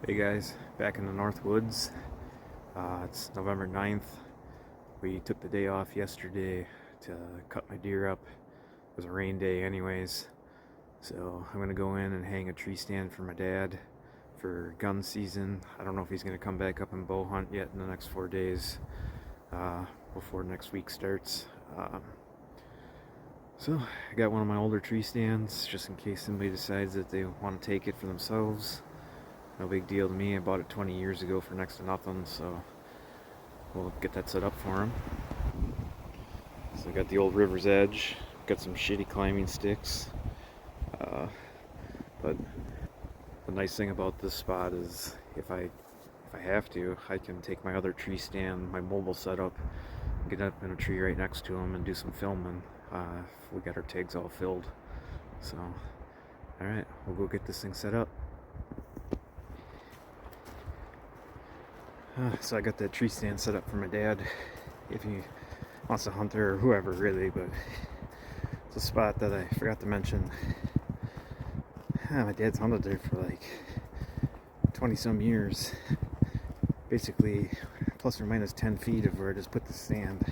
Hey guys, back in the Northwoods. It's November 9th. We took the day off yesterday to cut my deer up. It was a rain day anyways. So I'm gonna go in and hang a tree stand for my dad for gun season. I don't know if he's gonna come back up and bow hunt yet in the next 4 days before next week starts. So I got one of my older tree stands just in case somebody decides that they want to take it for themselves. No big deal to me. I bought it 20 years ago for next to nothing, so we'll get that set up for him. So I got the old river's edge, got some shitty climbing sticks, but the nice thing about this spot is if I have to, I can take my other tree stand, my mobile setup, get up in a tree right next to him and do some filming if we got our tags all filled. So, alright, we'll go get this thing set up. So I got that tree stand set up for my dad if he wants to hunt there, or whoever really, but it's a spot that I forgot to mention. My dad's hunted there for like 20 some years, basically plus or minus 10 feet of where I just put the stand.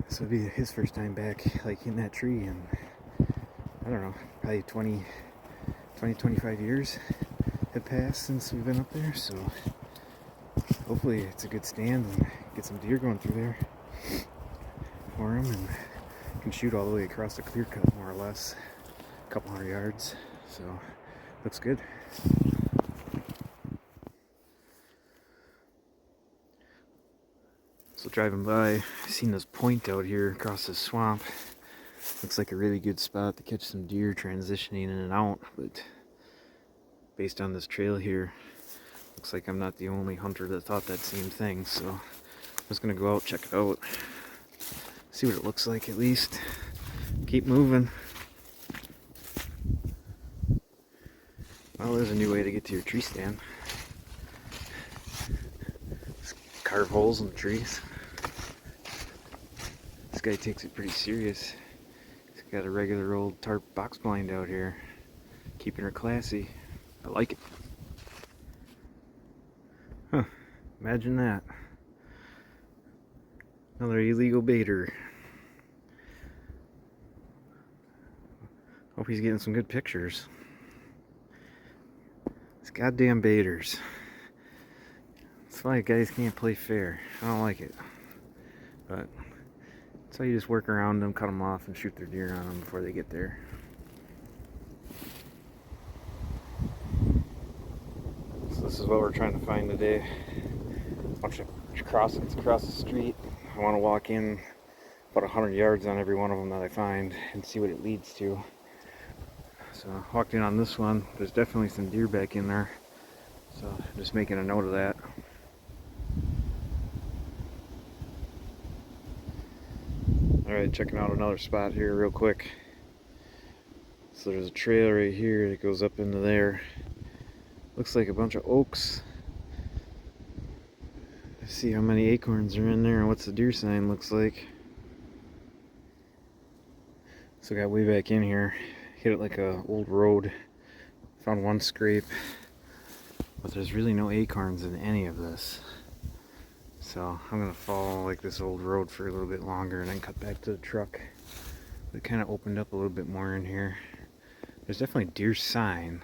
So it'd be his first time back like in that tree in, I don't know, probably 25 years had passed since we've been up there, so hopefully it's a good stand and get some deer going through there for him, and can shoot all the way across the clear cut more or less, a couple hundred yards, so looks good. So driving by, I seen this point out here across this swamp. Looks like a really good spot to catch some deer transitioning in and out, but based on this trail here, looks like I'm not the only hunter that thought that same thing, so I'm just gonna go out, check it out, see what it looks like at least. Keep moving. Well, there's a new way to get to your tree stand. Just carve holes in the trees. This guy takes it pretty serious. He's got a regular old tarp box blind out here, keeping her classy. I like it. Huh, imagine that. Another illegal baiter. Hope he's getting some good pictures. These goddamn baiters. That's why guys can't play fair. I don't like it. But that's how you just work around them, cut them off, and shoot their deer on them before they get there. So this is what we're trying to find today. A bunch of crossings across the street. I want to walk in about 100 yards on every one of them that I find and see what it leads to. So I walked in on this one. There's definitely some deer back in there, so I'm just making a note of that. Alright, checking out another spot here real quick. So there's a trail right here that goes up into there. Looks like a bunch of oaks. Let's see how many acorns are in there and what's the deer sign looks like. So I got way back in here, hit it like a old road, found one scrape, but there's really no acorns in any of this. So I'm gonna follow like this old road for a little bit longer and then cut back to the truck. It kind of opened up a little bit more in here. There's definitely deer sign,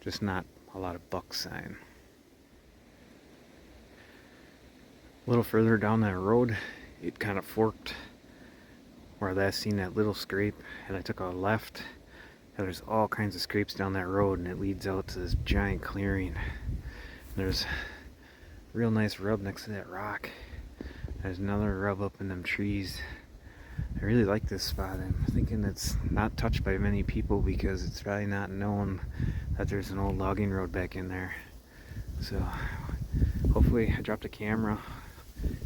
just not a lot of buck sign. A little further down that road, it kind of forked where I last seen that little scrape, and I took a left, and there's all kinds of scrapes down that road, and it leads out to this giant clearing. There's a real nice rub next to that rock. There's another rub up in them trees. I really like this spot. I'm thinking it's not touched by many people because it's probably not known that there's an old logging road back in there. So hopefully I dropped a camera.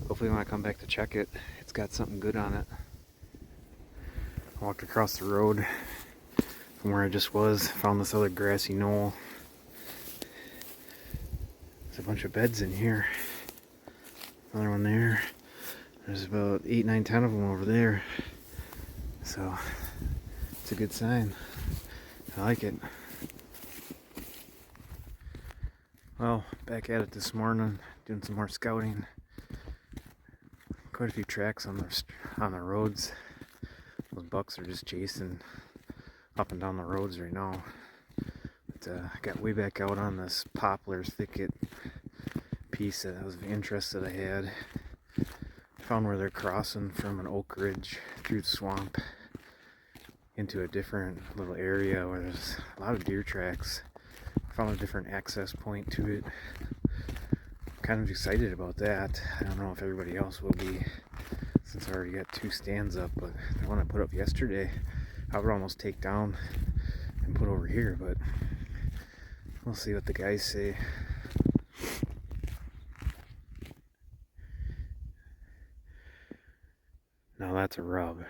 Hopefully when I come back to check it, it's got something good on it. I walked across the road from where I just was, found this other grassy knoll. There's a bunch of beds in here. Another one there. There's about 8, 9, 10 of them over there. So it's a good sign. I like it. Well, back at it this morning, doing some more scouting. Quite a few tracks on the roads. Those bucks are just chasing up and down the roads right now. But I got way back out on this poplar thicket piece that I was interested I had. Found where they're crossing from an oak ridge through the swamp into a different little area where there's a lot of deer tracks. Found a different access point to it. Kind of excited about that. I don't know if everybody else will be, since I already got 2 stands up, but the one I put up yesterday I would almost take down and put over here, but we'll see what the guys say. Now that's a rub.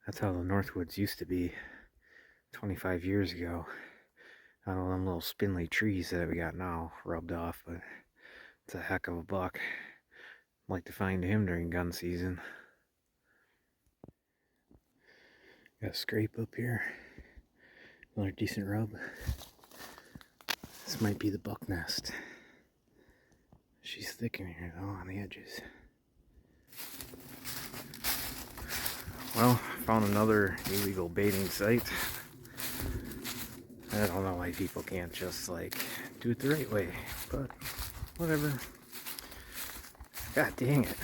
That's how the Northwoods used to be 25 years ago. I don't know them little spindly trees that we got now rubbed off, but it's a heck of a buck. I'd like to find him during gun season. Got a scrape up here. Another decent rub. This might be the buck nest. She's thick in here though on the edges. Well, found another illegal baiting site. I don't know why people can't just like do it the right way, but whatever. God dang it.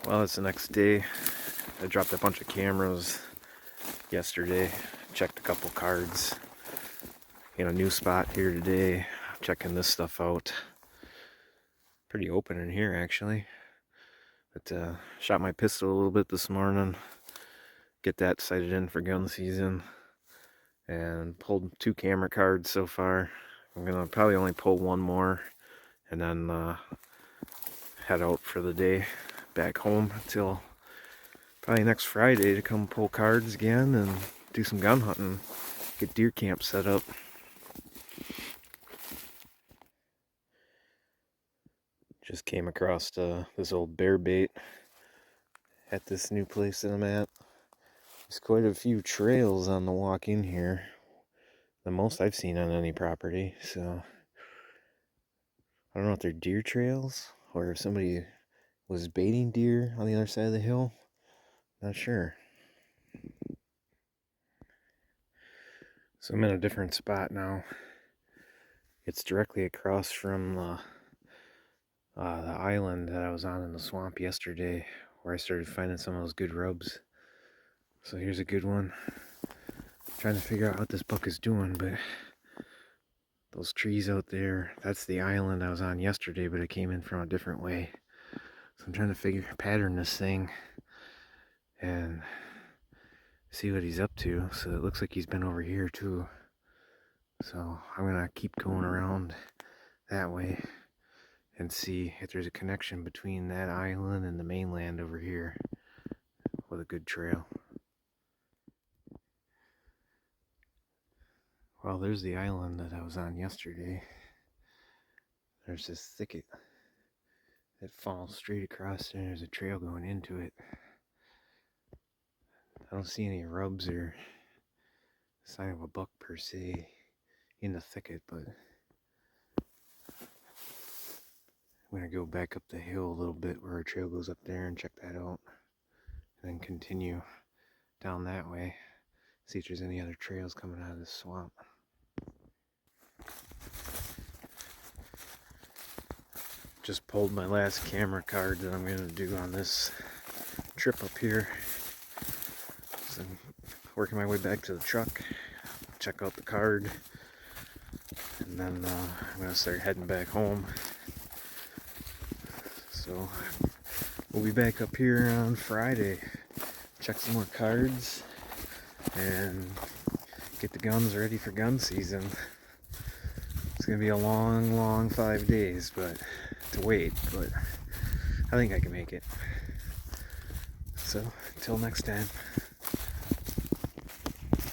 Well, it's the next day. I dropped a bunch of cameras yesterday, checked a couple cards. In a new spot here today, checking this stuff out. Pretty open in here actually. But shot my pistol a little bit this morning. Get that sighted in for gun season, and pulled 2 camera cards so far. I'm gonna probably only pull 1 more and then head out for the day back home until probably next Friday to come pull cards again and do some gun hunting, get deer camp set up. Just came across this old bear bait at this new place that I'm at. There's quite a few trails on the walk in here. The most I've seen on any property, so I don't know if they're deer trails or if somebody was baiting deer on the other side of the hill. Not sure. So I'm in a different spot now. It's directly across from the island that I was on in the swamp yesterday, where I started finding some of those good rubs. So here's a good one. Trying to figure out what this buck is doing, but those trees out there, that's the island I was on yesterday, but it came in from a different way. So I'm trying to pattern this thing and see what he's up to. So it looks like he's been over here too. So I'm gonna keep going around that way and see if there's a connection between that island and the mainland over here with a good trail. Well, there's the island that I was on yesterday. There's this thicket that falls straight across there. There's a trail going into it. I don't see any rubs or sign of a buck per se in the thicket, but I'm gonna go back up the hill a little bit where our trail goes up there and check that out, and then continue down that way, see if there's any other trails coming out of this swamp. Just pulled my last camera card that I'm gonna do on this trip up here. So I'm working my way back to the truck, check out the card, and then I'm gonna start heading back home. So we'll be back up here on Friday, check some more cards, and get the guns ready for gun season. It's gonna be a long 5 days, but to wait, but I think I can make it. So until next time.